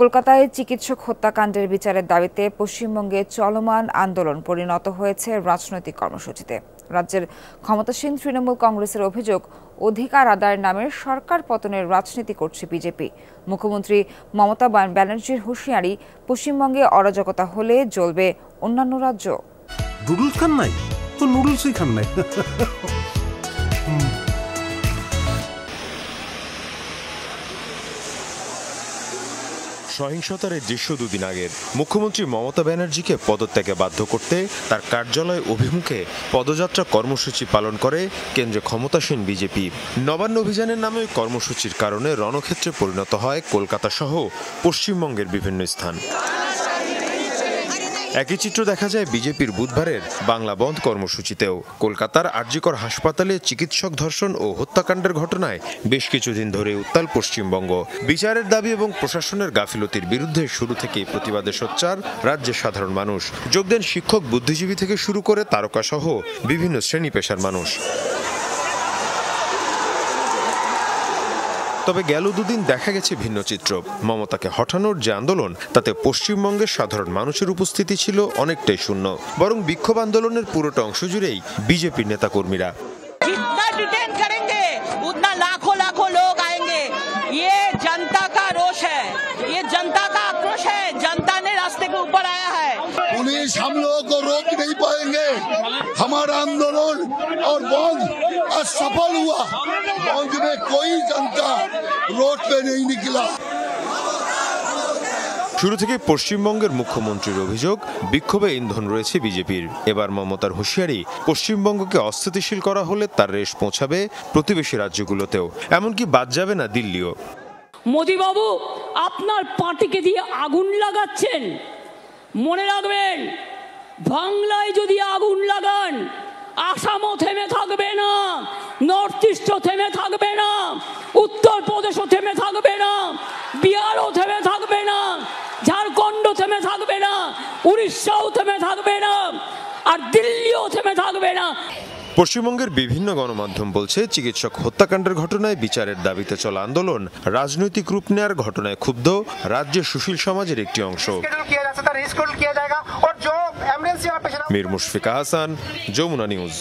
কলকাতায় চিকিৎসক হত্যাকাণ্ডের বিচারের দাবিতে পশ্চিমবঙ্গে চলমান আন্দোলন পরিণত হয়েছে রাজনৈতিক কর্মসূচিতে। রাজ্যের ক্ষমতাসীন তৃণমূল কংগ্রেসের অভিযোগ, অধিকার আদায়ের নামে সরকার পতনের রাজনীতি করছে বিজেপি। মুখ্যমন্ত্রী মমতা ব্যানার্জির হুঁশিয়ারি, পশ্চিমবঙ্গে অরাজকতা হলে জ্বলবে অন্যান্য রাজ্য। নুডলস খান নাই তো নুডলসই খান নাই। সহিংসতার এই দৃশ্য দুদিন আগের। মুখ্যমন্ত্রী মমতা ব্যানার্জিকে পদত্যাগে বাধ্য করতে তার কার্যালয় অভিমুখে পদযাত্রা কর্মসূচি পালন করে কেন্দ্রে ক্ষমতাসীন বিজেপি। নবান্ন অভিযানের নামে কর্মসূচির কারণে রণক্ষেত্রে পরিণত হয় কলকাতা সহ পশ্চিমবঙ্গের বিভিন্ন স্থান। একই চিত্র দেখা যায় বিজেপির বুধবারের বাংলা বন্ধ কর্মসূচিতেও। কলকাতার আরজিকর হাসপাতালে চিকিৎসক ধর্ষণ ও হত্যাকাণ্ডের ঘটনায় বেশ কিছুদিন ধরে উত্তাল পশ্চিমবঙ্গ। বিচারের দাবি এবং প্রশাসনের গাফিলতির বিরুদ্ধে শুরু থেকেই প্রতিবাদে সোচ্চার রাজ্যের সাধারণ মানুষ। যোগ দেন শিক্ষক, বুদ্ধিজীবী থেকে শুরু করে তারকা সহ বিভিন্ন শ্রেণী পেশার মানুষ। তবে গেল দুদিন দেখা গেছে ভিন্ন চিত্র। মমতাকে হটানোর যে আন্দোলন, তাতে পশ্চিমবঙ্গের সাধারণ মানুষের উপস্থিতি ছিল অনেকটাই শূন্য। বরং বিক্ষোভ আন্দোলনের পুরোটা অংশ জুড়েই বিজেপির নেতাকর্মীরা। पुलिस हम लोगों को रोक नहीं पाएंगे। हमारा आंदोलन और बंद असफल हुआ। बंद में कोई जनता रोड पे नहीं निकला। শুরু থেকে পশ্চিমবঙ্গের মুখ্যমন্ত্রীর অভিযোগ, বিক্ষোভে ইন্ধন রয়েছে বিজেপির। এবার মমতার হুঁশিয়ারি, পশ্চিমবঙ্গকে অস্থিতিশীল করা হলে তার রেশ পৌঁছাবে প্রতিবেশী রাজ্যগুলোতেও, এমনকি বাদ যাবে না দিল্লিও। মোদি বাবু, আপনার পার্টিকে দিয়ে আগুন লাগাচ্ছেন। মনে রাখবেন, বাংলায় যদি আগুন লাগান, আসামও থেমে থাকবে না, নর্থ ইস্টও থেমে থাকবে না, উত্তরপ্রদেশও থেমে থাকবে না, বিহারও থেমে থাকবে না, ঝাড়খণ্ডও থেমে থাকবে না, উড়িষ্যাও থেমে থাকবে না, আর দিল্লিও থেমে থাকবে না। পশ্চিমবঙ্গের বিভিন্ন গণমাধ্যম বলছে, চিকিৎসক হত্যাকাণ্ডের ঘটনায় বিচারের দাবিতে চলা আন্দোলন রাজনৈতিক রূপ নেওয়ার ঘটনায় ক্ষুব্ধ রাজ্যের সুশীল সমাজের একটি অংশ। মীর মুশফিকা হাসান, যমুনা নিউজ।